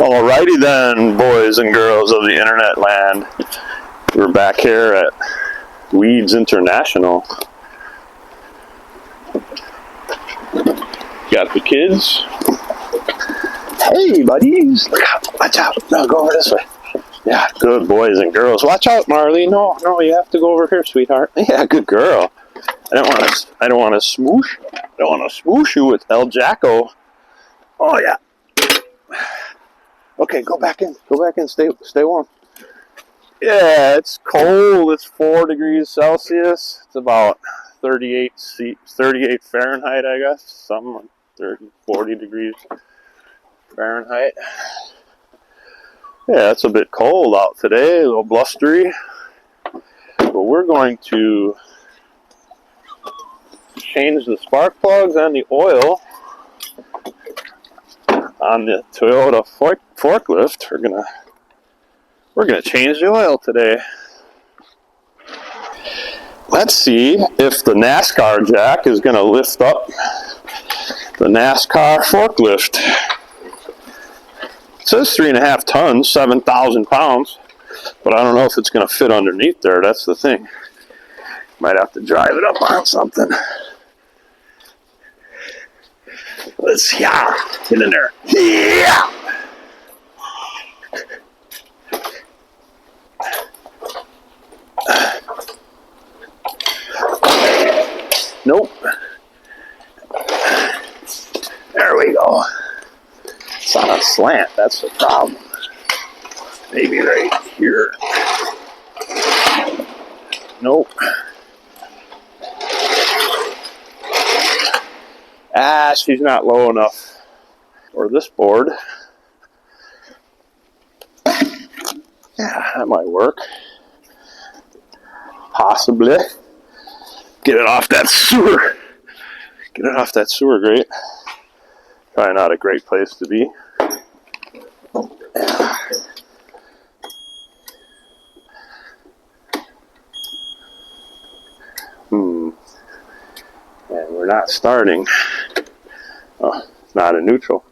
Alrighty then, boys and girls of the internet land. We're back here at Weeds International. Got the kids. Hey, buddies. Watch out. No, go over this way. Yeah, good boys and girls. Watch out, Marley. No, you have to go over here, sweetheart. Yeah, good girl. I don't want to smoosh. I don't want to smoosh you with El Jacko. Oh yeah. Okay, go back in. Stay warm. Yeah, it's cold. It's 4 degrees Celsius. It's about 38 Fahrenheit, I guess. Something like 40 degrees Fahrenheit. Yeah, it's a bit cold out today, a little blustery. But we're going to change the spark plugs and the oil on the Toyota forklift. We're gonna change the oil today. Let's see if the NASCAR jack is gonna lift up the NASCAR forklift. It says 3.5 tons, 7,000 pounds, but I don't know if it's gonna fit underneath there. That's the thing. Might have to drive it up on something. Let's see. Yeah, get in there. Yeah. Nope. There we go. It's on a slant. That's the problem. Maybe right here. Nope. She's not low enough for this board. Yeah, that might work. Possibly. Get it off that sewer. Grate. Probably not a great place to be. And we're not starting. Oh, it's not a neutral.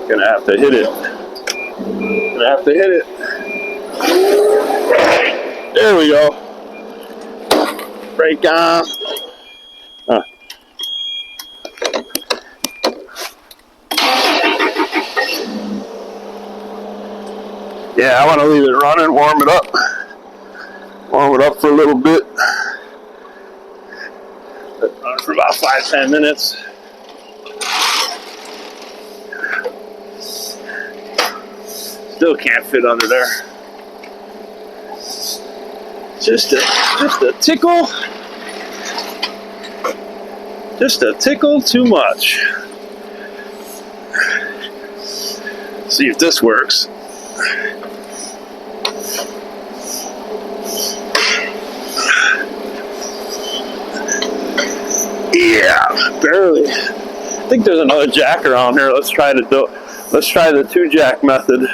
Gonna have to hit it. There we go. Brake on. Yeah, I want to leave it running, warm it up for a little bit. Let it run for about 5-10 minutes. Still can't fit under there. Just a tickle. Just a tickle too much. See if this works. Yeah, barely. I think there's another jack around here. Let's try the 2-jack method.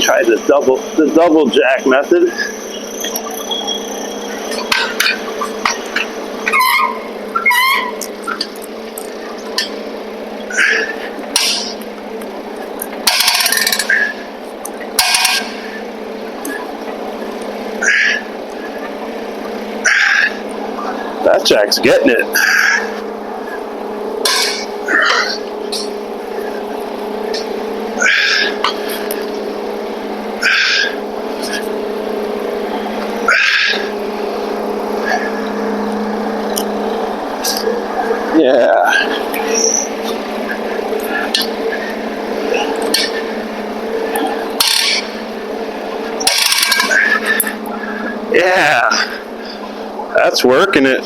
Try the double jack method. That jack's getting it. Yeah. Yeah, that's working it.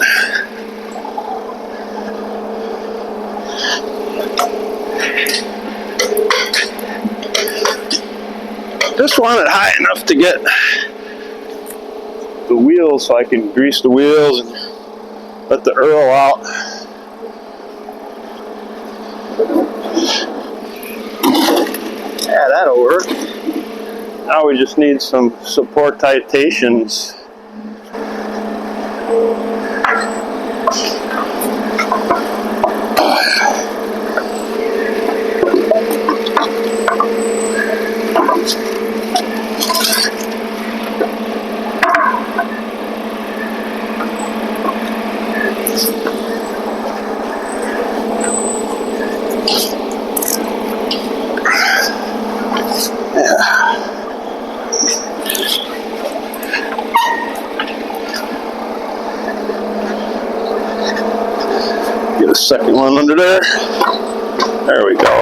Just want it high enough to get the wheels so I can grease the wheels and let the Earl out. Yeah, that'll work. Now we just need some support titations. Get a second one under there. There we go.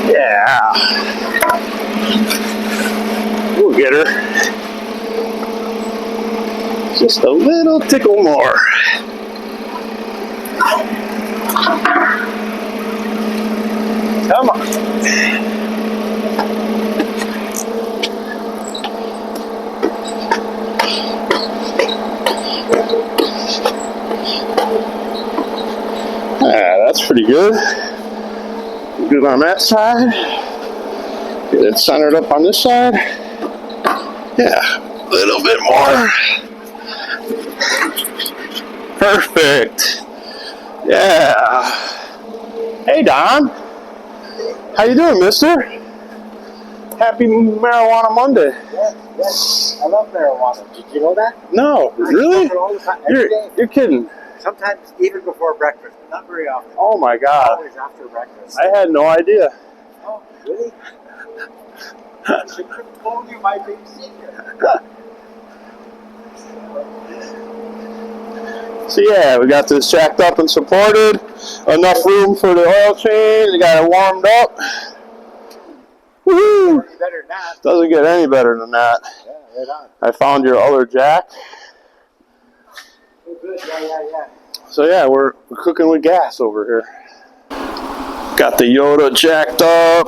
Yeah. We'll get her. Just a little tickle more. Come on. That's pretty good. Good on that side. Get it centered up on this side. Yeah, a little bit more. Perfect. Yeah. Hey, Don. How you doing, mister? Happy Marijuana Monday. Yes. I love marijuana. Did you know that? No, really? All the time, every day. You're kidding. Sometimes even before breakfast, but not very often. Oh my God. Always after breakfast. I had no idea. Oh, really? I should have told you my big secret. So yeah, we got this jacked up and supported. Enough room for the oil change. We got it warmed up. Woohoo! Any better than that. Doesn't get any better than that. Yeah, right on. I found your other jack. Oh, good. Yeah. So yeah, we're cooking with gas over here. Got the Yoda jacked up.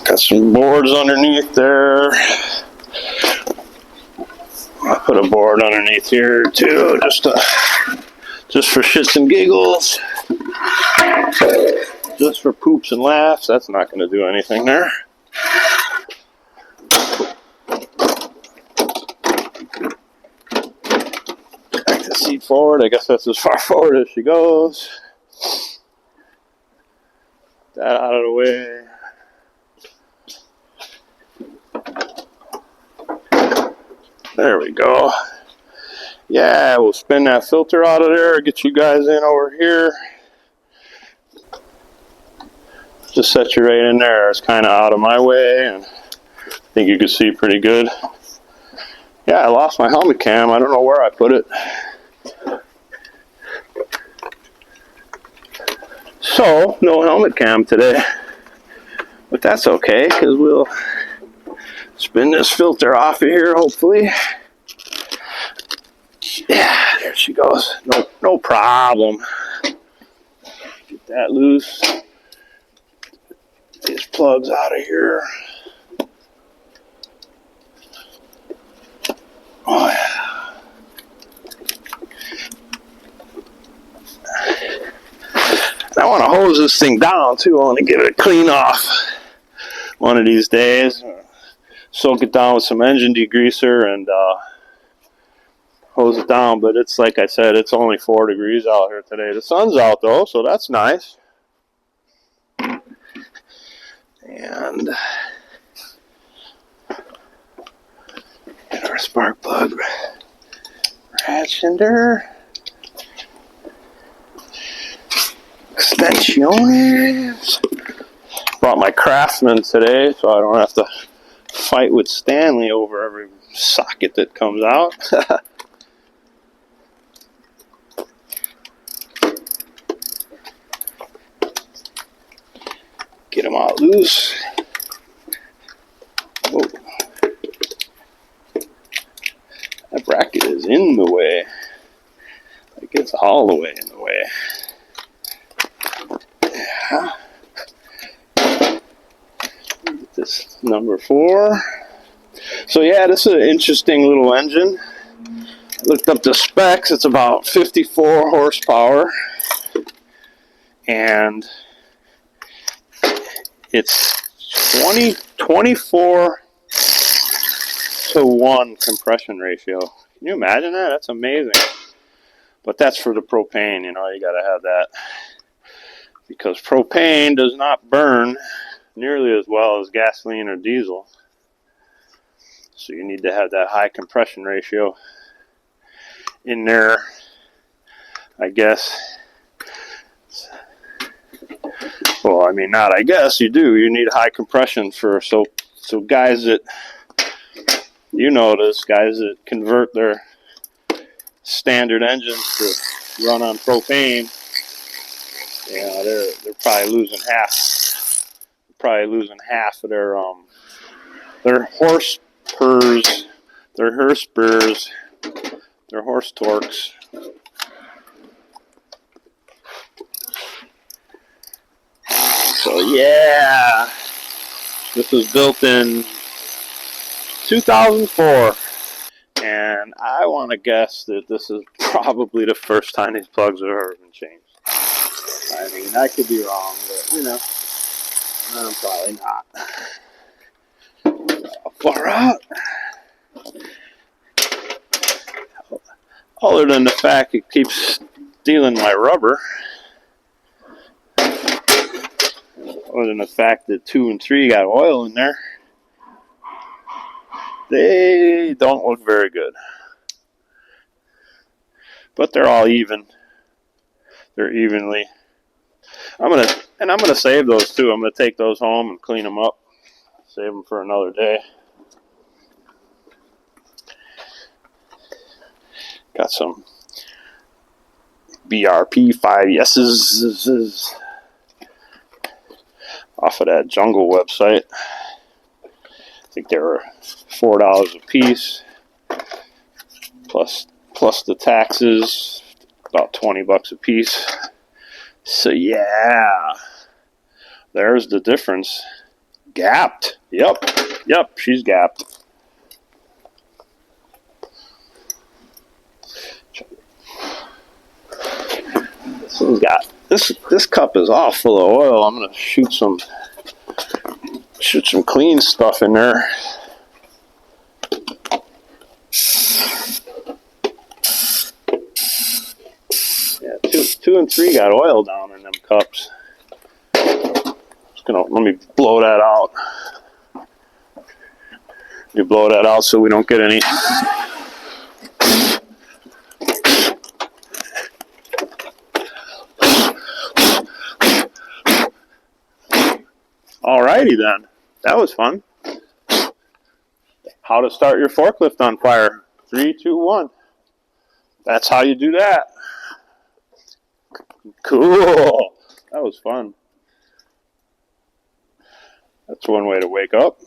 Got some boards underneath there. I put a board underneath here too, just for shits and giggles. Just for poops and laughs. That's not going to do anything there. Back the seat forward. I guess that's as far forward as she goes. That out of the way. There we go. Yeah, we'll spin that filter out of there, get you guys in over here. Just set you right in there. It's kind of out of my way, and I think you can see pretty good. Yeah, I lost my helmet cam. I don't know where I put it. So, no helmet cam today. But that's okay, because we'll spin this filter off of here, hopefully. Yeah, there she goes. No problem. Get that loose. These plugs out of here. Oh, yeah. And I want to hose this thing down, too. I want to give it a clean off one of these days. Soak it down with some engine degreaser and hose it down. But it's like I said, it's only 4 degrees out here today. The sun's out, though, so that's nice. And get our spark plug ratcheter. Extensions. Brought my Craftsman today, so I don't have to fight with Stanley over every socket that comes out. Get them out loose. Whoa. That bracket is in the way. Like it's all the way in the way. Yeah. This number 4. So yeah, this is an interesting little engine. I looked up the specs. It's about 54 horsepower. And it's 24 to 1 compression ratio. Can you imagine that? That's amazing. But that's for the propane, you know, you gotta have that. Because propane does not burn nearly as well as gasoline or diesel. So you need to have that high compression ratio in there, I guess. Well, I mean, not I guess, you do. You need high compression for, so guys that, you notice, guys that convert their standard engines to run on propane, yeah, they're probably losing half of their horse pers, their horse spurs, their horse torques. So yeah, this was built in 2004, and I want to guess that this is probably the first time these plugs have ever been changed. I mean, I could be wrong, but you know, I'm probably not. Far out. Other than the fact it keeps stealing my rubber. Other than the fact that 2 and 3 got oil in there. They don't look very good. But they're all even. They're evenly. I'm gonna save those too. I'm gonna take those home and clean them up. Save them for another day. Got some BRP 5 yeses off of that Jungle website. I think they were $4 a piece, plus the taxes, about $20 a piece. So yeah, there's the difference. Gapped. Yep, she's gapped. This one's got this cup is all full of oil. I'm gonna shoot some clean stuff in there. Yeah, 2 and 3 got oil down in them cups. Let me blow that out. You blow that out so we don't get any. Alrighty then, that was fun. How to start your forklift on fire. 3, 2, 1. That's how you do that. Cool. That was fun. That's one way to wake up.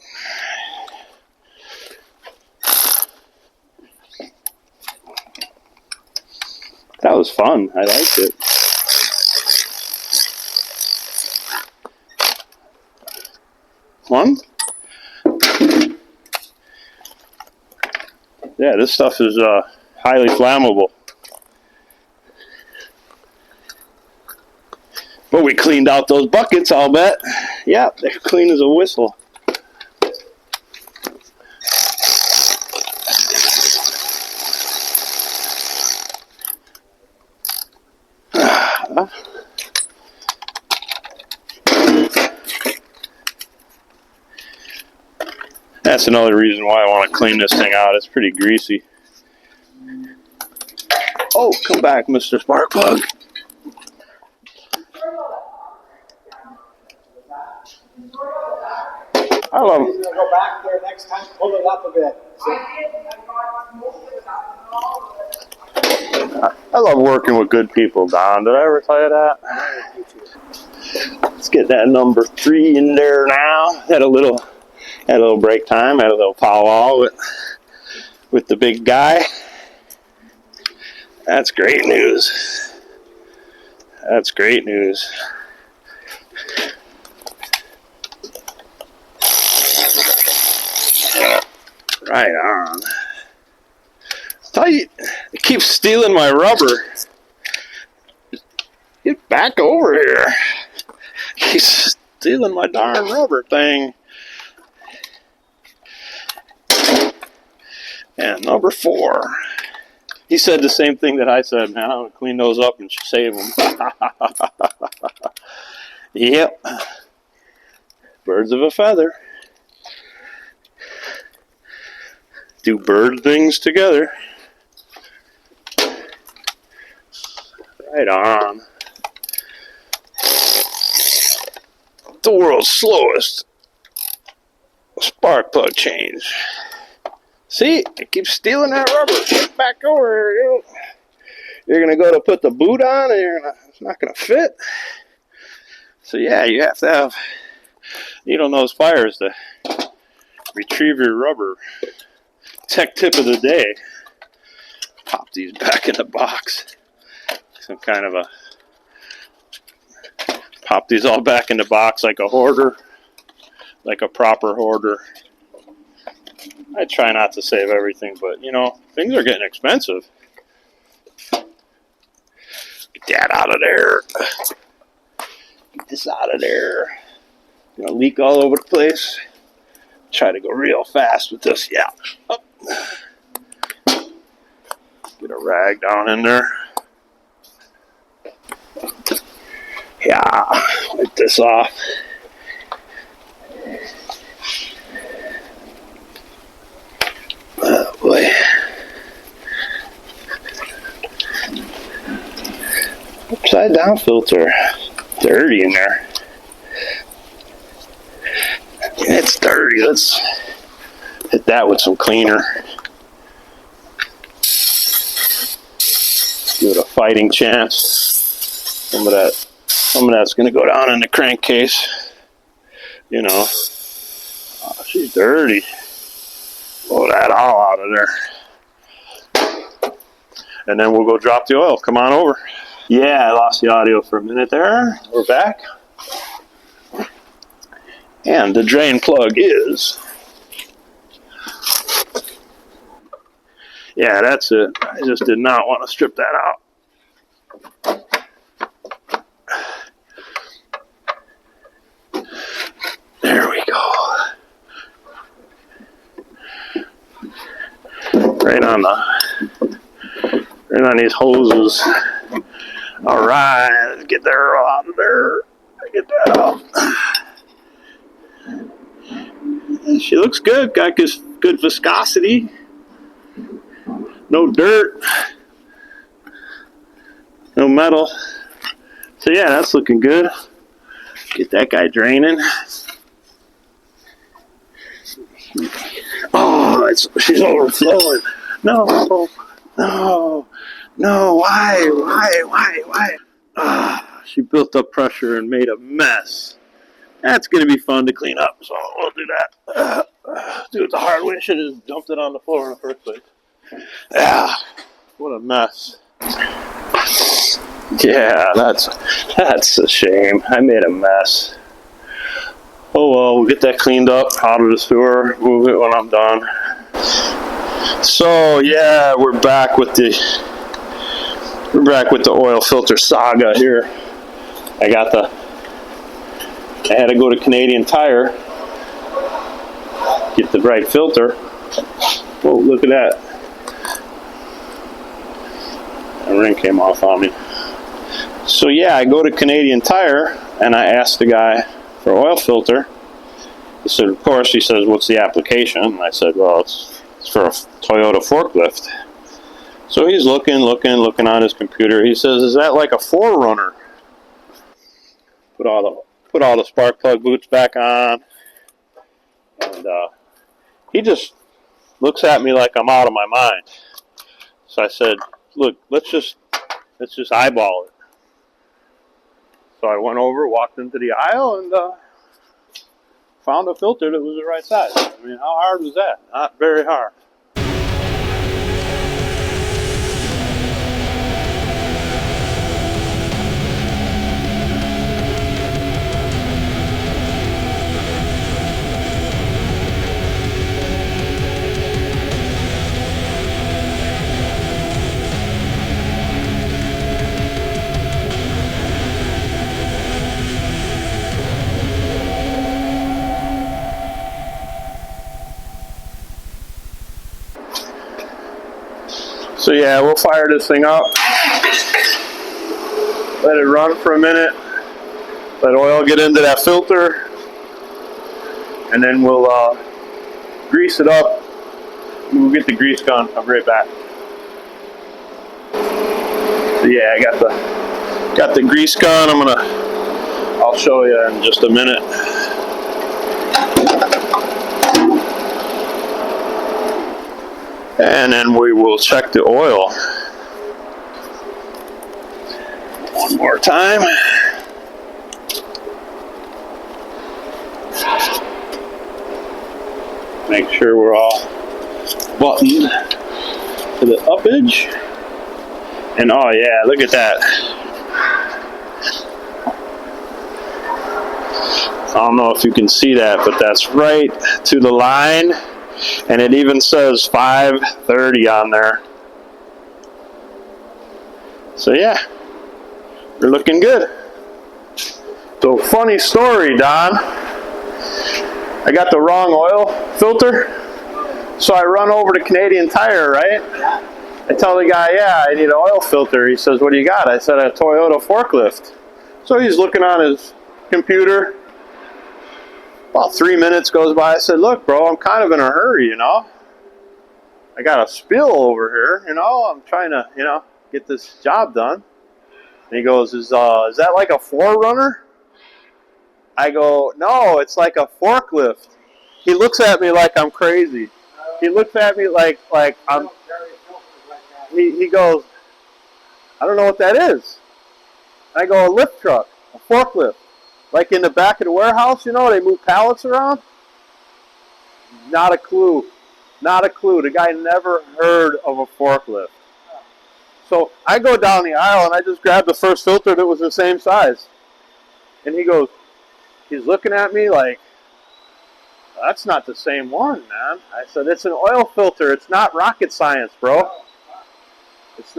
That was fun. I liked it. Fun? Yeah, this stuff is highly flammable. But we cleaned out those buckets, I'll bet. Yeah, they're clean as a whistle. That's another reason why I want to clean this thing out. It's pretty greasy. Oh, come back, Mr. Sparkplug. I love. Go back there next time. Pull it up a bit. I love working with good people, Don. Did I ever tell you that? Let's get that number 3 in there now. Had a little break time, had a little powwow with the big guy. That's great news. That's great news. Right on. Tell you, it keeps stealing my rubber. Get back over here. He's stealing my darn rubber thing. And number 4. He said the same thing that I said, man. I'm going to clean those up and save them. Yep. Birds of a feather. Do bird things together. Right on. The world's slowest spark plug change. See, it keeps stealing that rubber. Get back over here. You're going to go to put the boot on and it's not going to fit. So yeah, you have to have needle nose pliers to retrieve your rubber. Tech tip of the day. Pop these back in the box. Some kind of a... Pop these all back in the box like a hoarder. Like a proper hoarder. I try not to save everything, but, you know, things are getting expensive. Get that out of there. Get this out of there. Gonna leak all over the place. Try to go real fast with this. Yeah. Up. Get a rag down in there. Yeah. Wipe this off. Oh boy. Upside down filter. Dirty in there. It's dirty. Let's hit that with some cleaner. Give it a fighting chance. Some of that's gonna go down in the crankcase. You know. Oh, she's dirty. Blow that all out of there. And then we'll go drop the oil. Come on over. Yeah, I lost the audio for a minute there. We're back. And the drain plug is... Yeah, that's it. I just did not want to strip that out. There we go. Right on these hoses. All right, let's get that out of there. Get that out. She looks good. Got good viscosity. No dirt. No metal. So yeah, that's looking good. Get that guy draining. Oh, she's overflowing. No. Why? She built up pressure and made a mess. That's going to be fun to clean up, so we'll do that. Do it the hard way. Should have dumped it on the floor in the first place. Yeah, what a mess. Yeah, that's a shame. I made a mess. Oh well, we'll get that cleaned up, out of the sewer, move it when I'm done. So yeah, we're back with the oil filter saga here. I had to go to Canadian Tire, get the right filter. Oh, look at that. The ring came off on me. So yeah, I go to Canadian Tire and I asked the guy for oil filter. He said, of course. He says, what's the application? And I said, well, it's for a Toyota forklift. So he's looking on his computer. He says, is that like a 4Runner? Put all the spark plug boots back on. And he just looks at me like I'm out of my mind. So I said, look, let's just eyeball it. So I went over, walked into the aisle, and found a filter that was the right size. I mean, how hard was that? Not very hard. So yeah, we'll fire this thing up, let it run for a minute, let oil get into that filter, and then we'll grease it up. We'll get the grease gun. I'll be right back. So yeah, I got the grease gun. I'll show you in just a minute. And then we will check the oil one more time. Make sure we're all buttoned to the uppage. And oh yeah, look at that. I don't know if you can see that, but that's right to the line. And it even says 530 on there. So yeah, we're looking good. So funny story, Don. I got the wrong oil filter. So I run over to Canadian Tire, right? I tell the guy, yeah, I need an oil filter. He says, what do you got? I said, a Toyota forklift. So he's looking on his computer. About 3 minutes goes by. I said, look, bro, I'm kind of in a hurry, you know. I got a spill over here, you know. I'm trying to, you know, get this job done. And he goes, is that like a 4Runner? I go, no, it's like a forklift. He looks at me like I'm crazy. He looks at me like I'm... He goes, I don't know what that is. I go, a lift truck, a forklift. Like in the back of the warehouse, you know, they move pallets around. Not a clue. Not a clue. The guy never heard of a forklift. So I go down the aisle and I just grab the first filter that was the same size. And he goes, he's looking at me like, that's not the same one, man. I said, it's an oil filter. It's not rocket science, bro. It's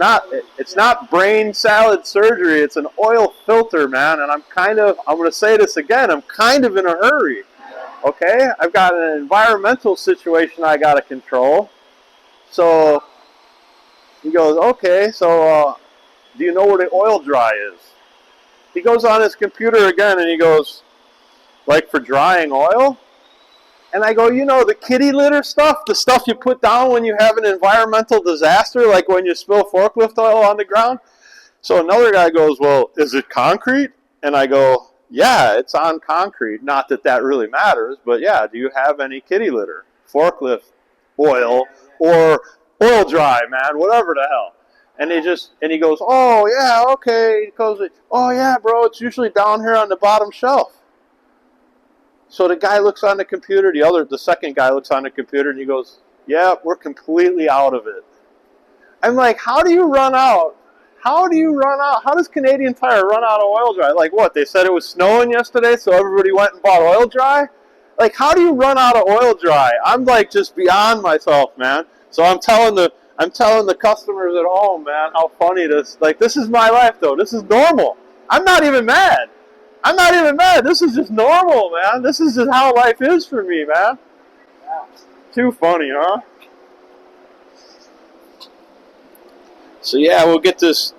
not brain salad surgery. It's an oil filter, man. And I'm going to say this again, I'm kind of in a hurry. Okay? I've got an environmental situation I got to control. So he goes, okay, so do you know where the oil dry is? He goes on his computer again and he goes, like for drying oil? And I go, you know, the kitty litter stuff, the stuff you put down when you have an environmental disaster, like when you spill forklift oil on the ground. So another guy goes, well, is it concrete? And I go, yeah, it's on concrete. Not that that really matters, but yeah, do you have any kitty litter, forklift oil, or oil dry, man, whatever the hell. And he goes, oh, yeah, okay. He goes, oh, yeah, bro, it's usually down here on the bottom shelf. So the guy looks on the computer, the second guy looks on the computer, and he goes, yeah, we're completely out of it. I'm like, how do you run out? How does Canadian Tire run out of oil dry? Like what, they said it was snowing yesterday, so everybody went and bought oil dry? Like, how do you run out of oil dry? I'm like just beyond myself, man. So I'm telling the customers at home, man, how funny this, like, this is my life, though. This is normal. I'm not even mad. This is just normal, man. This is just how life is for me, man. Too funny, huh? So yeah, we'll get this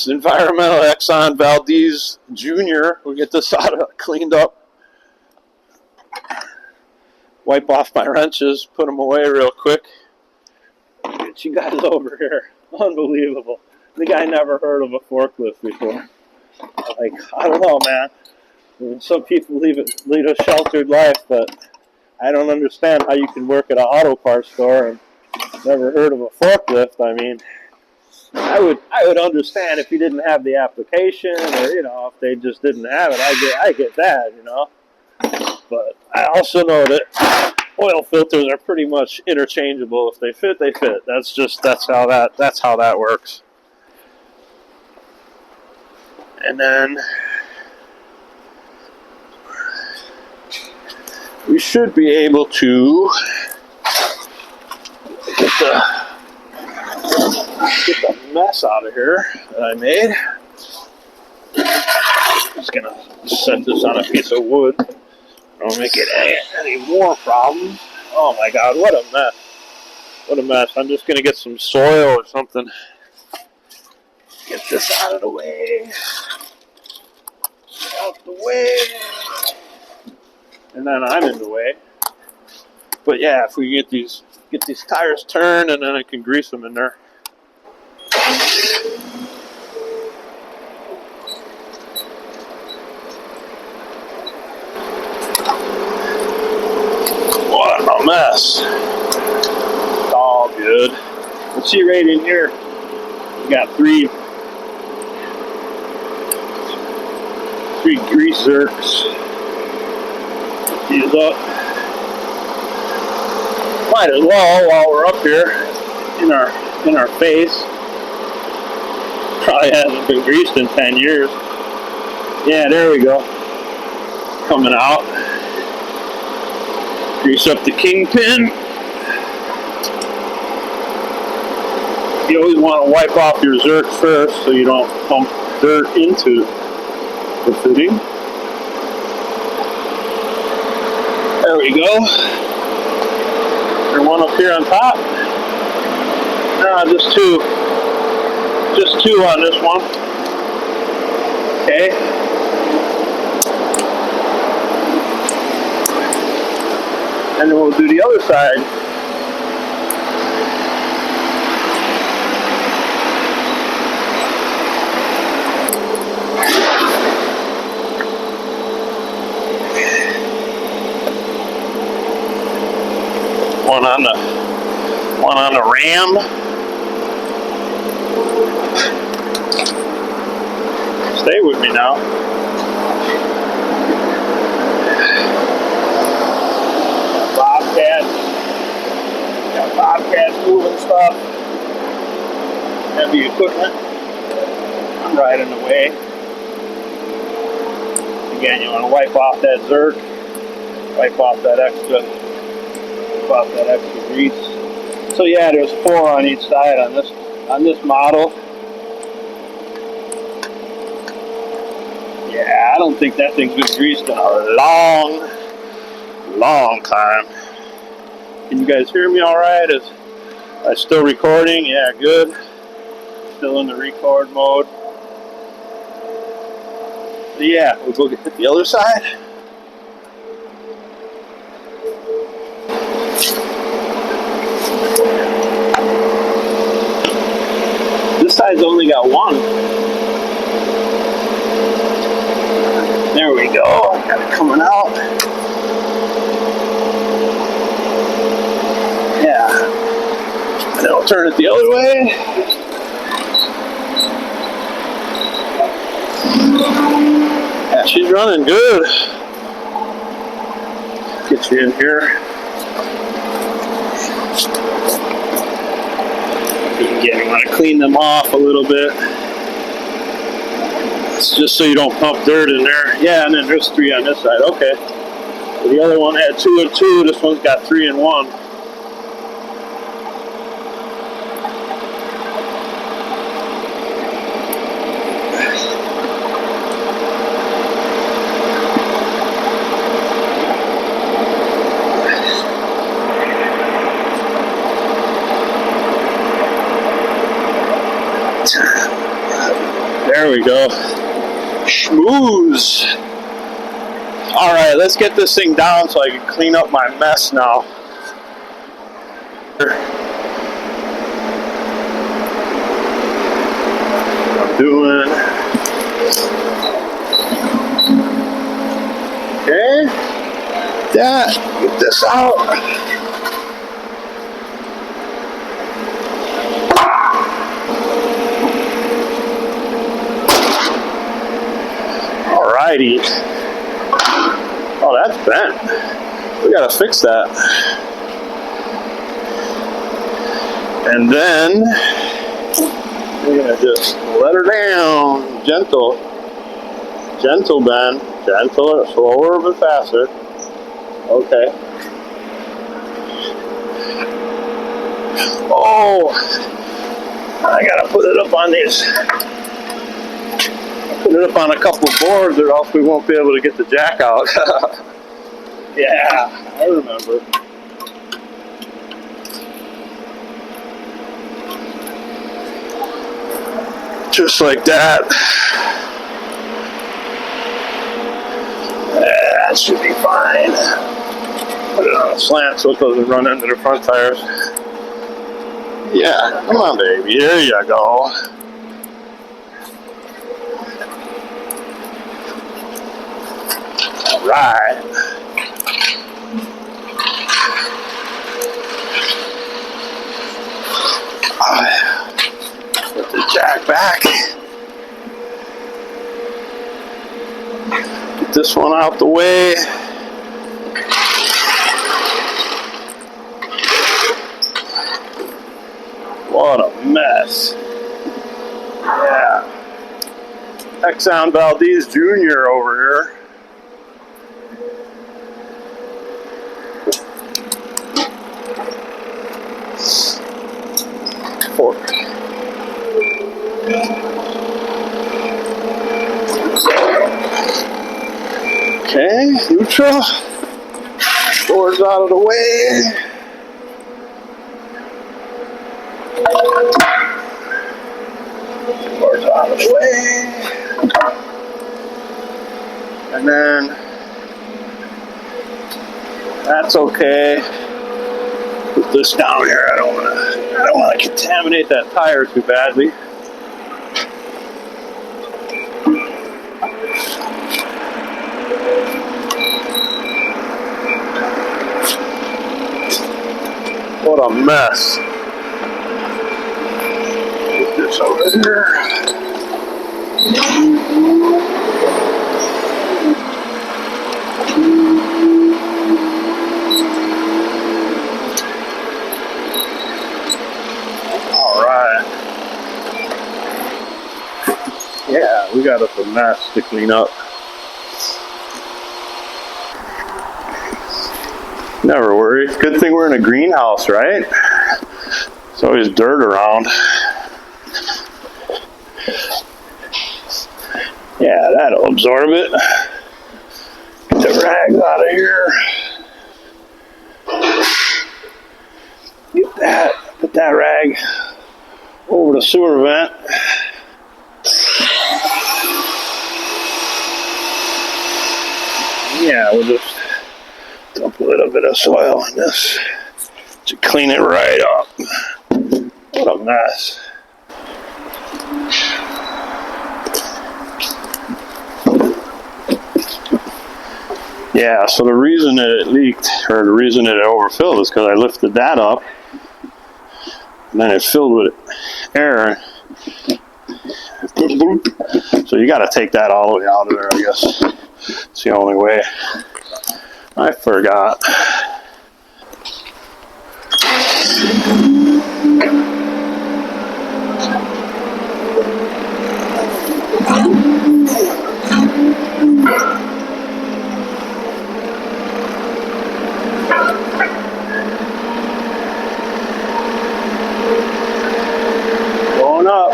environmental Exxon Valdez Jr. We'll get this cleaned up. Wipe off my wrenches, put them away real quick. Get you guys over here. Unbelievable. The guy never heard of a forklift before. Like, I don't know, man. I mean, some people lead a sheltered life, but I don't understand how you can work at an auto parts store and never heard of a forklift. I mean, I would understand if you didn't have the application, or if they just didn't have it. I get that. But I also know that oil filters are pretty much interchangeable. If they fit, they fit. That's how that works. And then we should be able to get the mess out of here that I made. I'm just gonna set this on a piece of wood. Don't make it any more problems. Oh my god, what a mess. What a mess. I'm just gonna get some soil or something. Get this out of the way. Out the way. And then I'm in the way. But yeah, if we get these tires turned, and then I can grease them in there. What a mess. It's all good. Let's see right in here. We got three grease zerks. These up. Might as well while we're up here in our face. Probably hasn't been greased in 10 years. Yeah, there we go. Coming out. Grease up the kingpin. You always want to wipe off your zerk first so you don't pump dirt into the fitting. There we go. There's one up here on top. No, just two. Just two on this one. Okay. And then we'll do the other side. One on the ram. Stay with me now. Got bobcats moving stuff. Heavy equipment. I'm right in the way. Again, you want to wipe off that zerk. Wipe off that extra grease. So yeah, there's 4 on each side on this model. Yeah, I don't think that thing's been greased in a long time. Can you guys hear me all right? Is I still recording? Yeah, good. Still in the record mode. So yeah, we'll go get the other side. This side's only got one. There we go. Got it coming out. Yeah. And then I'll turn it the other way. Yeah, she's running good. Get you in here. Again, you want to clean them off a little bit. It's just so you don't pump dirt in there. Yeah, and then there's 3 on this side. Okay. So the other one had 2 and 2. This one's got 3 and 1. There we go. Schmooze. All right, let's get this thing down so I can clean up my mess now. I'm doing. Okay. Yeah, get this out. tidy. Oh, that's bent. We gotta fix that. And then we're gonna just let her down. Gentle. Gentle, Ben. Gentle, slower but faster. Okay. Oh, I gotta put it up on these. Put it up on a couple of boards or else we won't be able to get the jack out. Yeah, I remember. Just like that. That should be fine. Put it on a slant so it doesn't run into the front tires. Yeah, come on, baby. There you go. All right. Put the jack back. Get this one out the way. What a mess. Yeah. Exxon Valdez Jr. over here. Okay, neutral. Doors out of the way. Doors out of the way. And then that's okay. Put this down here. I don't want to contaminate that tire too badly. What a mess. Put this over here. All right. Yeah, we got us a mess to clean up. Never worry. Good thing we're in a greenhouse, right? There's always dirt around. Yeah, that'll absorb it. Get the rags out of here. Get that. Put that rag over the sewer vent. Yeah, we'll just dump a little bit of soil in this to clean it right up. What a mess. Yeah, so the reason that it leaked, or the reason that it overfilled, is because I lifted that up, and then it filled with air. So you got to take that all the way out of there, I guess. It's the only way. I forgot. Going up.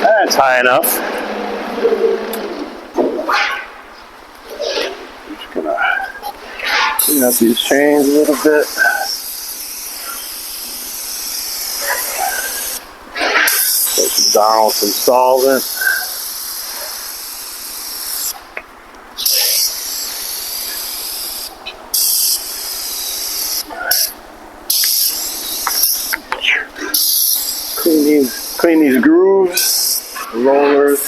That's high enough. Just gonna clean up these chains a little bit. Put some down with some solvent. Clean these grooves, rollers.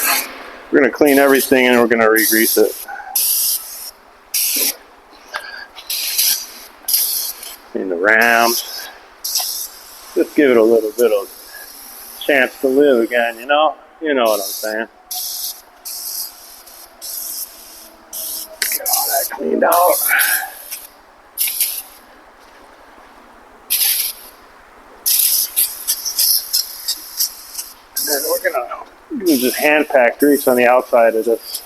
We're gonna clean everything and we're gonna re-grease it. Rams. Just give it a little bit of chance to live again, you know? You know what I'm saying. Get all that cleaned out. And then we're gonna use just hand pack grease on the outside of this.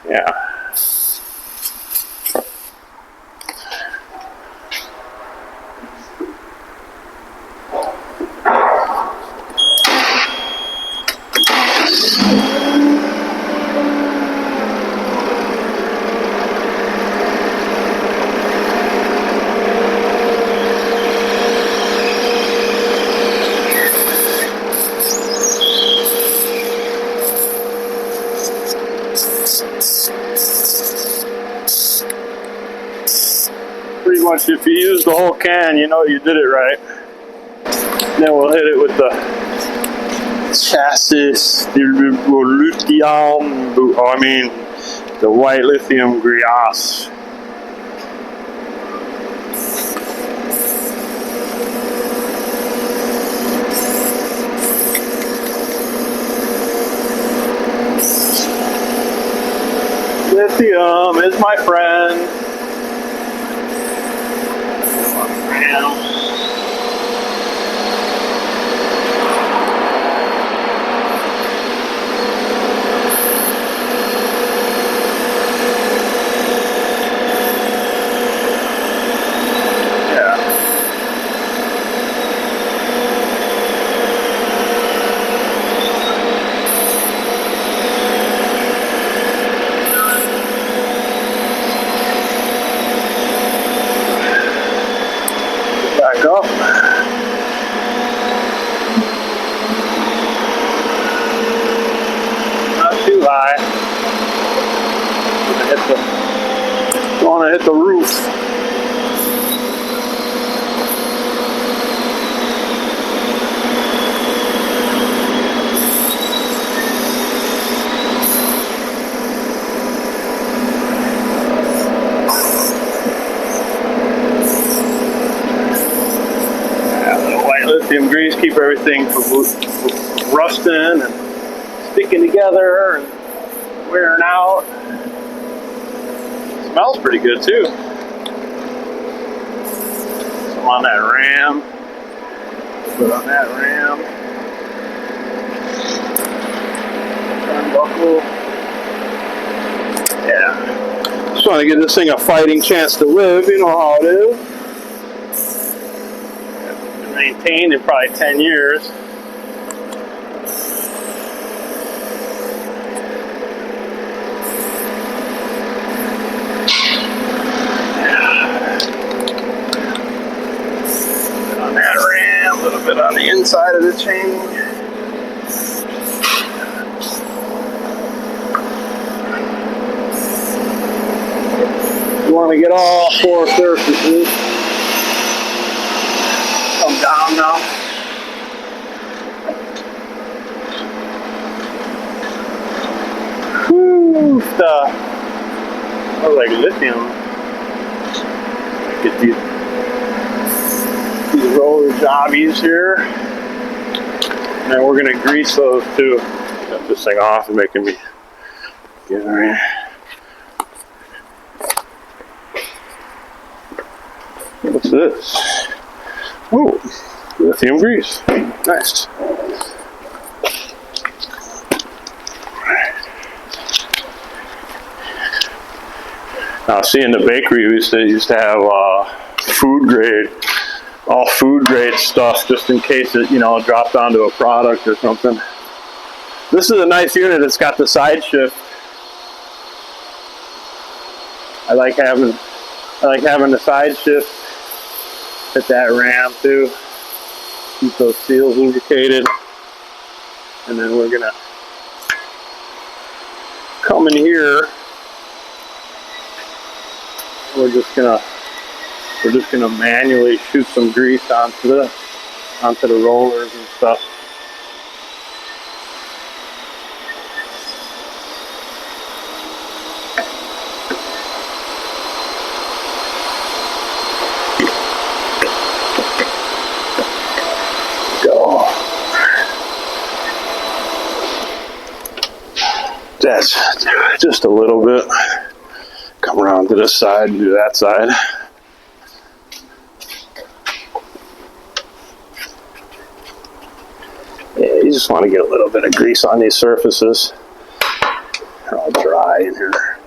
Yeah. Pretty much, if you use the whole can, you know you did it right. Then we'll hit it with the chassis, the white lithium grease. Lithium is my friend. Back up. Not too high. Gonna hit the roof. Lithium grease, keep everything from rusting and sticking together and wearing out. Smells pretty good too. Some on that ram. Put on that ram. Turnbuckle. Yeah. Just want to give this thing a fighting chance to live. You know how it is. Maintained in probably 10 years. On that ram, a little bit on the inside of the chain. You want to get all four surfaces. Come down now. Whew, stuff. Oh, like lithium. Get these roller jobbies here. And then we're gonna grease those too. Got this thing off and making me get in here. What's this? Ooh, lithium grease. Nice. Now, see, in the bakery, we used to have food grade, all food grade stuff, just in case it, dropped onto a product or something. This is a nice unit. It's got the side shift. I like having the side shift. Hit that ram too. Keep those seals lubricated. And then we're gonna come in here. We're just gonna manually shoot some grease onto the rollers and stuff. that's just a little bit. Come around to this side and do that side. Yeah, you just want to get a little bit of grease on these surfaces. They're all dry in here,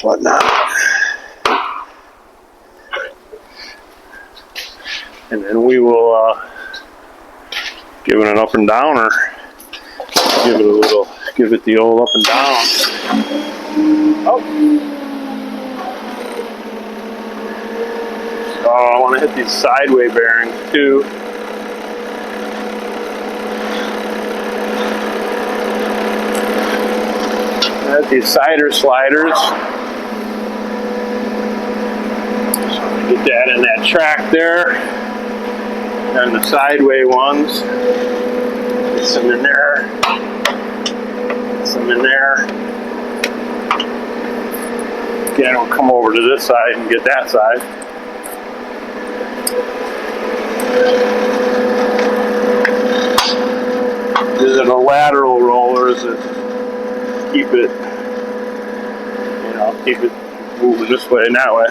whatnot. And then we will give it an up and down, or give it the old up and down. Oh. So I want to hit these sideway bearings too. These cider sliders. So get that in that track there. And the sideway ones. Get some in there. Get some in there. Again, we'll come over to this side and get that side. These are the lateral rollers that keep it, keep it moving this way and that way.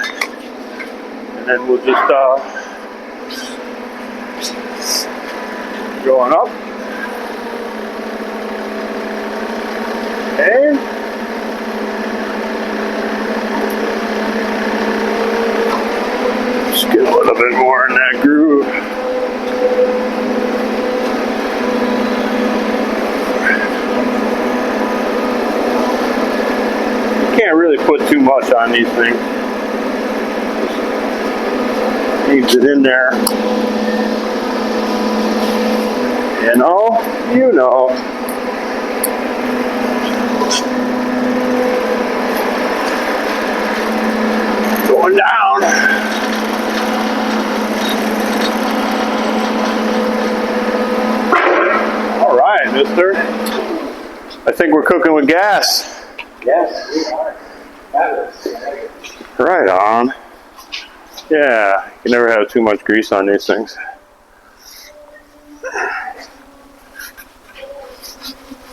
And then we'll just going up. Okay. Just get a little bit more in that groove. Can't really put too much on these things. Needs it in there. You know. Going down. All right, mister. I think we're cooking with gas. Yes, we are. Right on. Yeah, you can never have too much grease on these things.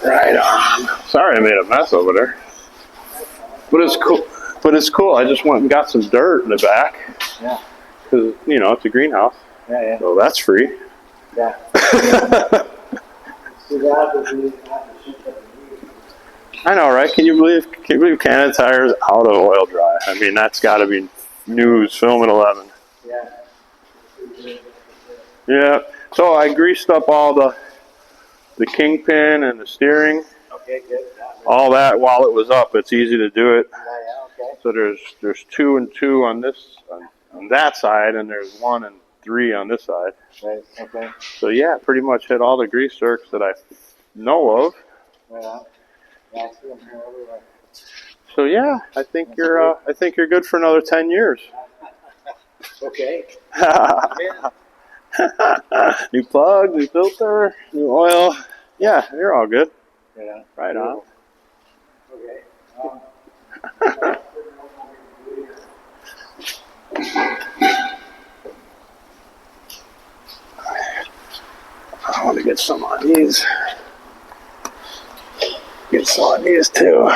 Right on. Sorry I made a mess over there. But it's cool. I just went and got some dirt in the back. Yeah. Because, it's a greenhouse. Yeah. So that's free. Yeah. I know, right? Can you believe Canada Tire's out of oil dry? I mean, that's got to be news. Film at 11. Yeah. Yeah. So I greased up all the kingpin and the steering. Okay, good. All that while it was up. It's easy to do it. Yeah, okay. So there's 2 and 2 on that side, and there's 1 and 3 on this side. Right, okay. So yeah, pretty much hit all the grease circs that I know of. Yeah. Yeah, I see them here everywhere. So yeah, I think you're good for another 10 years. Okay. New plug, new filter, new oil. Yeah, you're all good. Yeah. Right on. Okay. I want to get some on these. Get some on these too.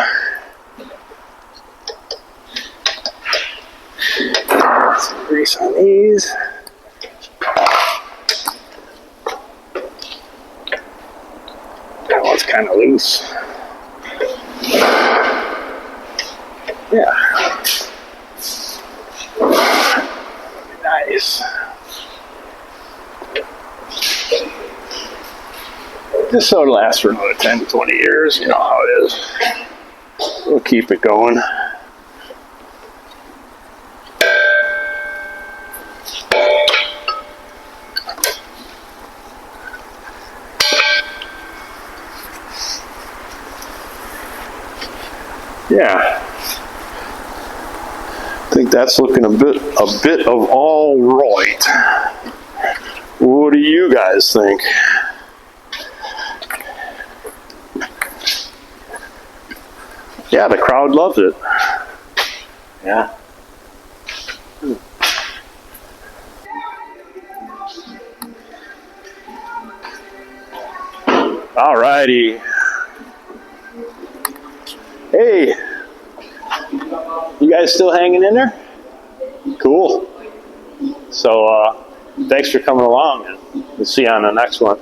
Some grease on these. That one's kind of loose. Yeah. Nice. This so it'll last for another 10, 20 years. You know how it is. We'll keep it going. Yeah. I think that's looking a bit of all right. What do you guys think? Yeah, the crowd loves it. Yeah. All righty. guys still hanging in there? Cool. So, thanks for coming along, and we'll see you on the next one.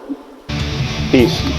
Peace.